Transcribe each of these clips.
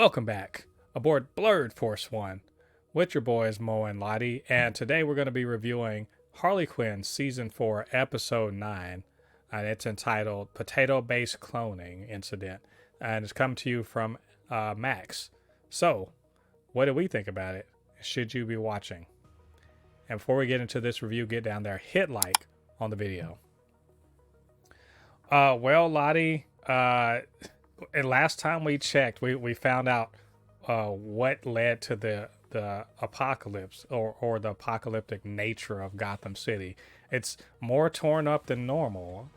Welcome back aboard Blurred Force One with your boys Mo and Lottie, and today we're going to be reviewing Harley Quinn Season 4, Episode 9, and it's entitled Potato Based Cloning Incident, and it's come to you from Max. So, what do we think about it? Should you be watching? And before we get into this review, get down there, hit like on the video. Well, Lottie, and last time we checked, we found out what led to the apocalypse or the apocalyptic nature of Gotham City. It's more torn up than normal,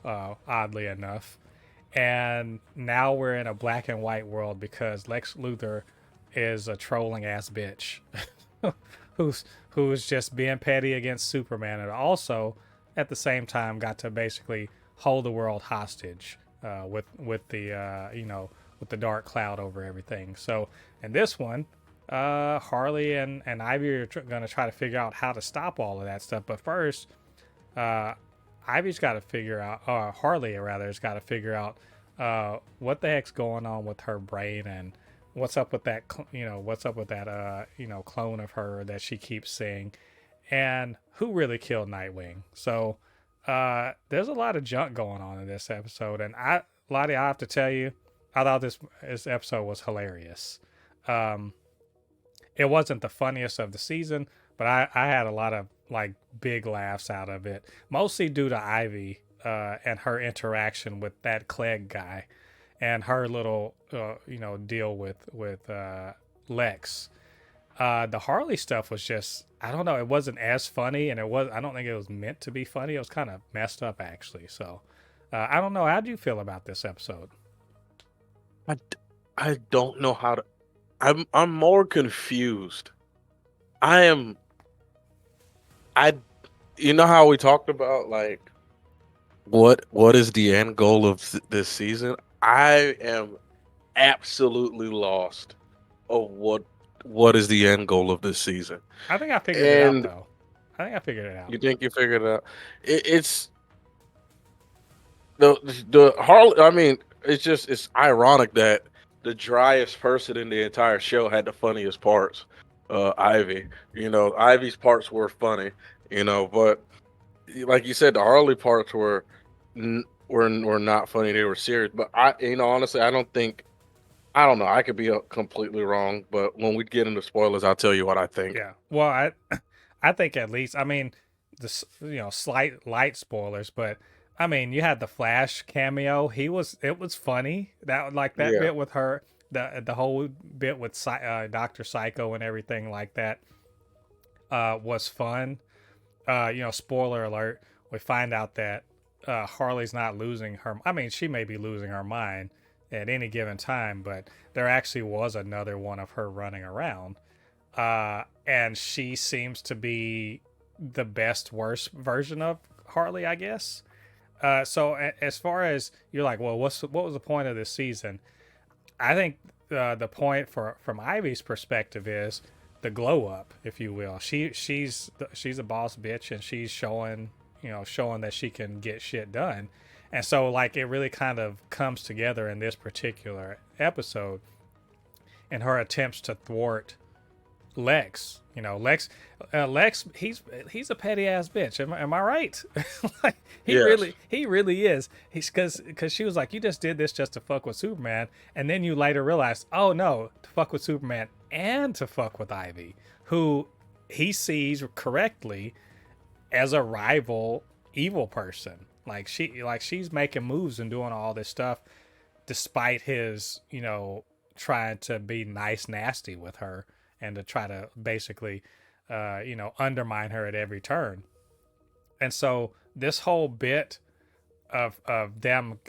oddly enough. And now we're in a black and white world because Lex Luthor is a trolling ass bitch who's just being petty against Superman, and also at the same time got to basically hold the world hostage with the with the dark cloud over everything. So in this one, Harley and Ivy are going to try to figure out how to stop all of that stuff. But first, Ivy's got to figure out, Harley rather, has got to figure out what the heck's going on with her brain and what's up with that, clone of her that she keeps seeing, and who really killed Nightwing. So there's a lot of junk going on in this episode, and Lottie, I have to tell you, I thought this episode was hilarious. It wasn't the funniest of the season, but I had a lot of like big laughs out of it, mostly due to Ivy and her interaction with that Clegg guy, and her little deal with Lex. The Harley stuff was just, I don't know, it wasn't as funny, and I don't think it was meant to be funny. It was kind of messed up actually. So I don't know. How do you feel about this episode? I don't know how to. I'm more confused. I am. I. You know how we talked about like what is the end goal of this season? I am absolutely lost of what is the end goal of this season. I think I figured it out And though. I think I figured it out. you think you figured it out? It's the Harley. I mean, it's ironic that the driest person in the entire show had the funniest parts. Ivy. Ivy's parts were funny. But like you said, the Harley parts were not funny. They were serious. But honestly, I don't know. I could be completely wrong. But when we get into spoilers, I'll tell you what I think. Yeah. Well, I think at least, I mean, slight light spoilers, but I mean, you had the Flash cameo. It was funny. That Yeah. bit with her, the whole bit with Dr. Psycho and everything like that was fun. Spoiler alert, we find out that Harley's not losing her. I mean, she may be losing her mind at any given time, but there actually was another one of her running around. And she seems to be the best worst version of Harley, I guess. So as far as you're like, well, what was the point of this season? I think the point from Ivy's perspective is the glow up, if you will. She's a boss bitch, and she's showing that she can get shit done. And so like it really kind of comes together in this particular episode in her attempts to thwart Lex. Lex, he's a petty ass bitch. Am I right? Like Yes. he really is. He's because she was like, you just did this just to fuck with Superman, and then you later realize, oh no, to fuck with Superman and to fuck with Ivy, who he sees correctly as a rival evil person. She's making moves and doing all this stuff despite his, trying to be nice nasty with her and to try to basically undermine her at every turn. And so this whole bit of them,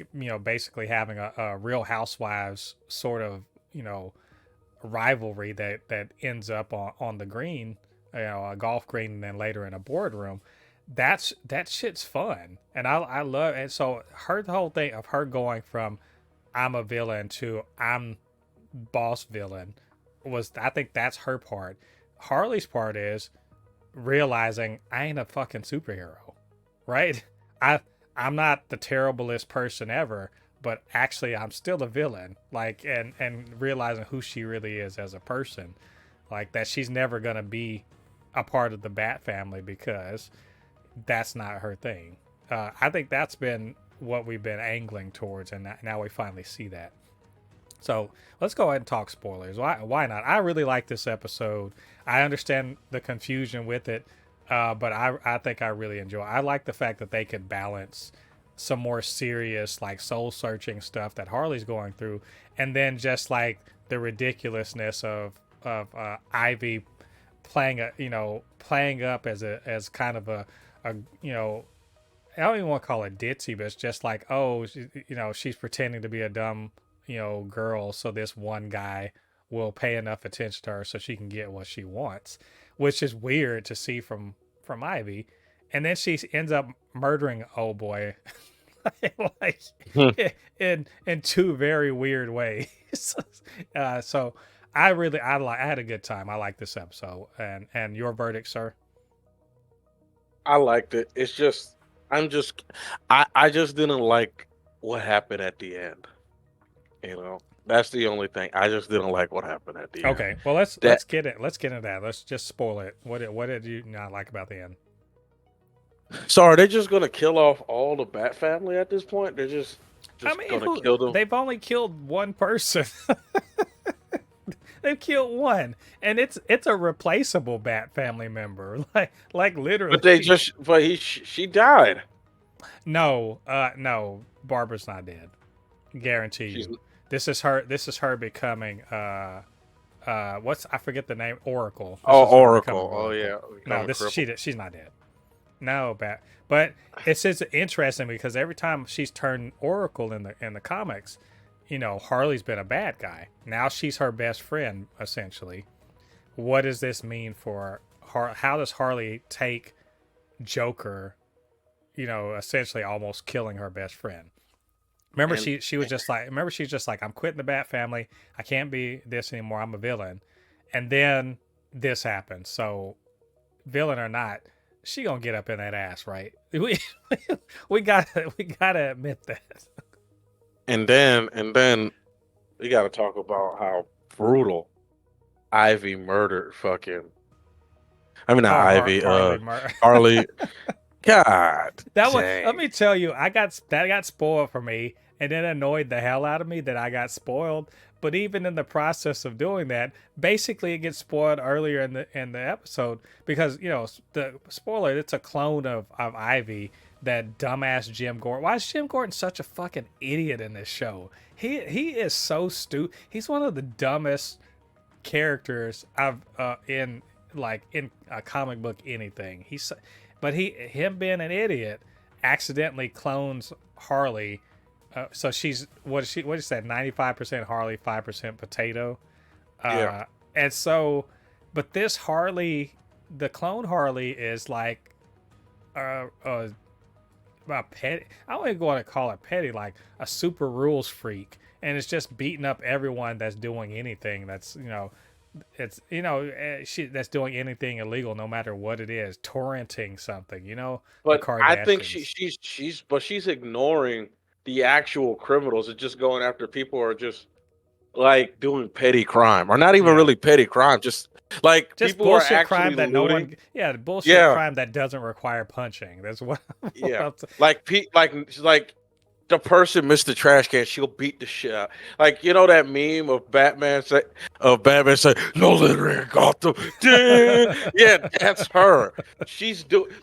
basically having a Real Housewives sort of, rivalry that ends up on the green, a golf green, and then later in a boardroom. That shit's fun, and I love it. So the whole thing of her going from I'm a villain to I'm boss villain was, I think that's her part. Harley's part is realizing I ain't a fucking superhero, right? I I'm not the terriblest person ever, but actually I'm still a villain. Like, and realizing who she really is as a person, like that she's never gonna be a part of the Bat family because that's not her thing. I think that's been what we've been angling towards, and now we finally see that. So let's go ahead and talk spoilers. Why not? I really like this episode. I understand the confusion with it, but I think I really enjoy it. I like the fact that they could balance some more serious, like soul searching stuff that Harley's going through, and then just like the ridiculousness of Ivy playing up as kind of a I don't even want to call it ditzy, but it's just like, oh, she's pretending to be a dumb, girl, so this one guy will pay enough attention to her so she can get what she wants, which is weird to see from Ivy, and then she ends up murdering old boy, like in two very weird ways. So I had a good time. I like this episode, and your verdict, sir. I liked it. It's just I just didn't like what happened at the end. That's the only thing. I just didn't like what happened at the end. Okay, well let's That let's get into that. Let's just spoil it. What did you not like about the end? So are they just gonna kill off all the Bat family at this point? They're just I mean, gonna kill them. they've only killed one person. They've killed one, and it's a replaceable Bat family member, like literally. She died. No, no, Barbara's not dead. Guarantee She's you. This is her becoming I forget the name, Oracle. This is her Oracle. becoming Oh yeah. No, she's not dead. No, but it's just interesting because every time she's turned Oracle in the comics, Harley's been a bad guy. Now she's her best friend essentially. What does this mean for how does Harley take Joker, essentially almost killing her best friend? Remember, she was just like, she's just like, I'm quitting the Bat family. I can't be this anymore. I'm a villain. And then this happens. So, villain or not, she gonna get up in that ass, right? We gotta admit that. And then we gotta talk about how brutal Ivy murdered fucking. I mean, not Ivy. Harley. God. That was. dang. Let me tell you, that got spoiled for me, and it annoyed the hell out of me that I got spoiled. But even in the process of doing that, basically it gets spoiled earlier in the episode because the spoiler. It's a clone of Ivy. That dumbass Jim Gordon. Why is Jim Gordon such a fucking idiot in this show? He is so stupid. He's one of the dumbest characters I've in a comic book anything. But him being an idiot accidentally clones Harley. So she's what is that? 95% Harley, 5% potato. Yeah. And so, but this Harley, the clone Harley, is like a petty. I don't even want to call it petty, like a super rules freak, and it's just beating up everyone that's doing anything. That's that's doing anything illegal, no matter what it is, torrenting something. The But I think Kardashians. she's ignoring the actual criminals and just going after people who are just like doing petty crime, or not even Yeah. really petty crime, just like Just people who are bullshit crime actually that no looting. one. Yeah, the bullshit Yeah, crime that doesn't require punching. That's what. yeah. Like the person missed the trash can, she'll beat the shit out. Like that meme of Batman say, "No littering in Gotham." Yeah, that's her.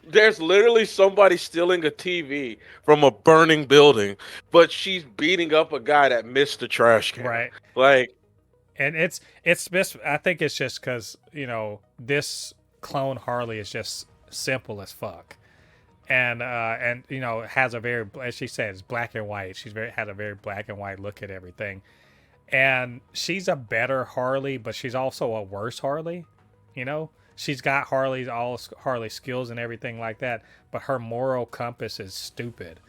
There's literally somebody stealing a TV from a burning building, but she's beating up a guy that missed the trash can. Right. Like, And it's just. I think it's just because this clone Harley is just simple as fuck. And has a very, as she says, black and white. Has a very black and white look at everything, and she's a better Harley, but she's also a worse Harley. She's got all Harley skills and everything like that, but her moral compass is stupid.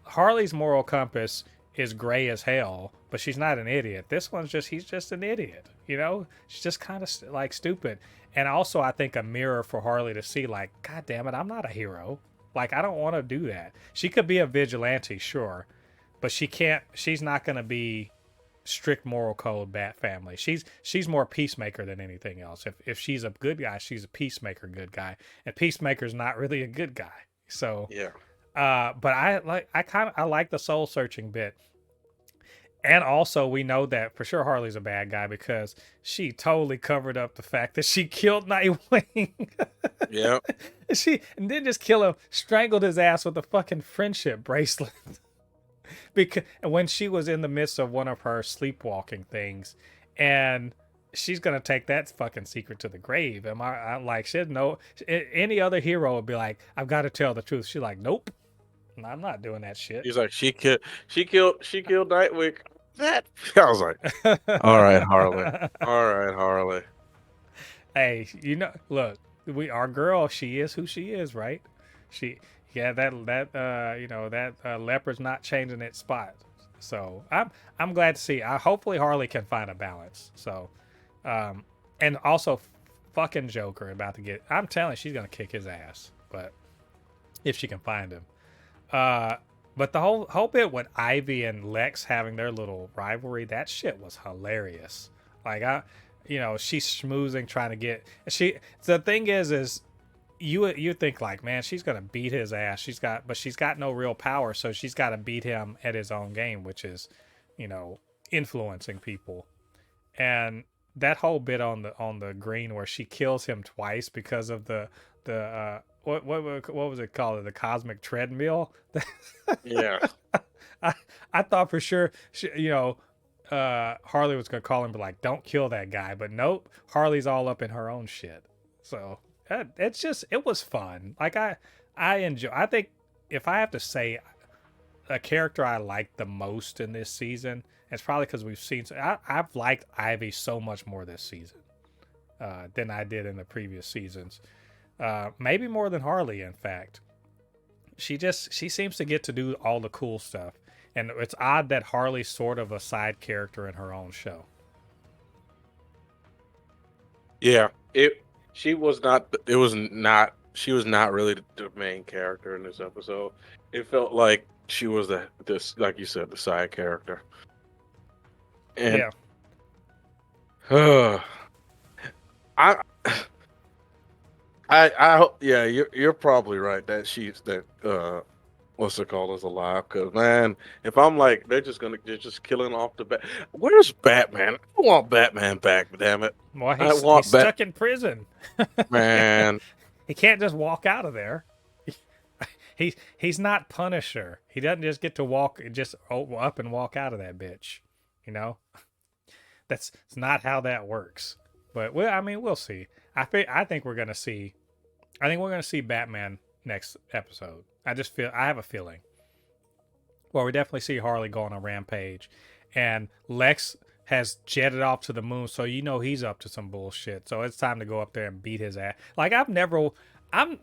Harley's moral compass is gray as hell, but she's not an idiot. This one's he's just an idiot. She's just kind of like stupid. And also, I think a mirror for Harley to see, like, God damn it, I'm not a hero. Like, I don't want to do that. She could be a vigilante, sure, but she's not gonna be strict moral code Bat family. She's more peacemaker than anything else. If she's a good guy, she's a peacemaker good guy, and Peacemaker's not really a good guy. So Yeah. but I like the soul searching bit. And also, we know that for sure Harley's a bad guy because she totally covered up the fact that she killed Nightwing. Yeah. She and didn't just kill him, strangled his ass with a fucking friendship bracelet. Because when she was in the midst of one of her sleepwalking things, and she's gonna take that fucking secret to the grave. Am I like she didn't know any other hero would be like, I've got to tell the truth. She's like, nope, I'm not doing that shit. He's like, she killed Nightwing. That I was like, all right, Harley. All right, Harley. Hey, look, our girl, she is who she is, right? Yeah, that leopard's not changing its spot. So I'm glad to see. Hopefully Harley can find a balance. So, and also, fucking Joker about to get. I'm telling you, she's gonna kick his ass, but if she can find him. But the whole bit with Ivy and Lex having their little rivalry, that shit was hilarious. Like she's schmoozing, trying to get the thing is you think like, man, she's gonna beat his ass. She's got no real power, so she's got to beat him at his own game, which is, influencing people. And that whole bit on the green where she kills him twice because of the what was it called? The cosmic treadmill. Yeah. I thought for sure Harley was gonna call him, but like, don't kill that guy. But nope, Harley's all up in her own shit. So it was fun. Like I enjoy. I think if I have to say a character I like the most in this season, it's probably because we've seen. I've liked Ivy so much more this season than I did in the previous seasons. Maybe more than Harley, in fact. She seems to get to do all the cool stuff. And it's odd that Harley's sort of a side character in her own show. Yeah. She was not really the main character in this episode. It felt like she was this, like you said, the side character. And yeah. I hope, yeah, you're probably right that what's it called, is alive. Because man, if I'm like they're just killing off the bat. Where's Batman? I want Batman back. Damn it! Well, he's stuck in prison. Man, he can't just walk out of there. He's not Punisher. He doesn't just get to walk just up and walk out of that bitch. That's not how that works. But we'll see. I think we're gonna see. I think we're gonna see Batman next episode. I have a feeling. Well, we definitely see Harley go on a rampage, and Lex has jetted off to the moon, so he's up to some bullshit. So it's time to go up there and beat his ass. Like I know Lex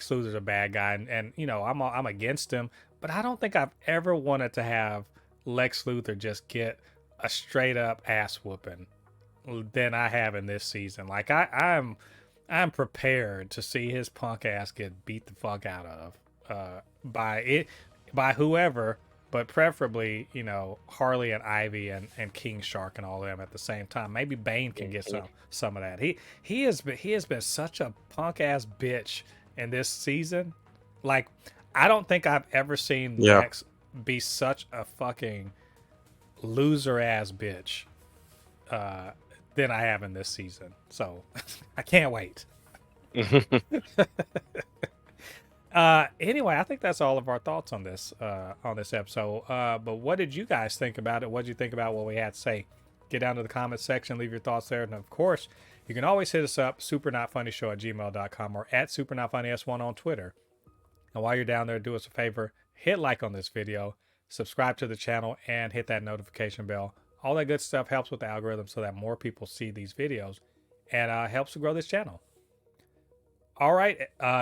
Luthor's a bad guy, and I'm against him, but I don't think I've ever wanted to have Lex Luthor just get a straight up ass whooping than I have in this season. Like I'm prepared to see his punk ass get beat the fuck out of by whoever, but preferably Harley and Ivy and King Shark and all of them at the same time. Maybe Bane can get some of that. He has been such a punk ass bitch in this season. Like I don't think I've ever seen Lex be such a fucking loser ass bitch than I have in this season. So I can't wait. Anyway, I think that's all of our thoughts on this episode. But what did you guys think about it? What did you think about what we had to say? Get down to the comments section, leave your thoughts there. And of course, you can always hit us up, supernotfunnyshow@gmail.com or at supernotfunnys1 on Twitter. And while you're down there, do us a favor, hit like on this video, subscribe to the channel, and hit that notification bell. All that good stuff helps with the algorithm so that more people see these videos and helps to grow this channel. All right.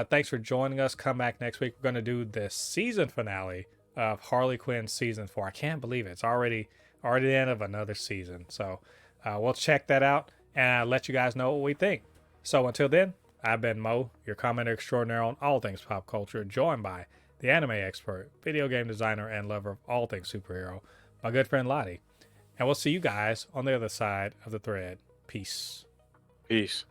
Thanks for joining us. Come back next week. We're going to do the season finale of Harley Quinn season 4. I can't believe it. It's already the end of another season. So we'll check that out and let you guys know what we think. So until then, I've been Mo, your commenter extraordinaire on all things pop culture, joined by the anime expert, video game designer, and lover of all things superhero, my good friend Lottie. And we'll see you guys on the other side of the thread. Peace. Peace.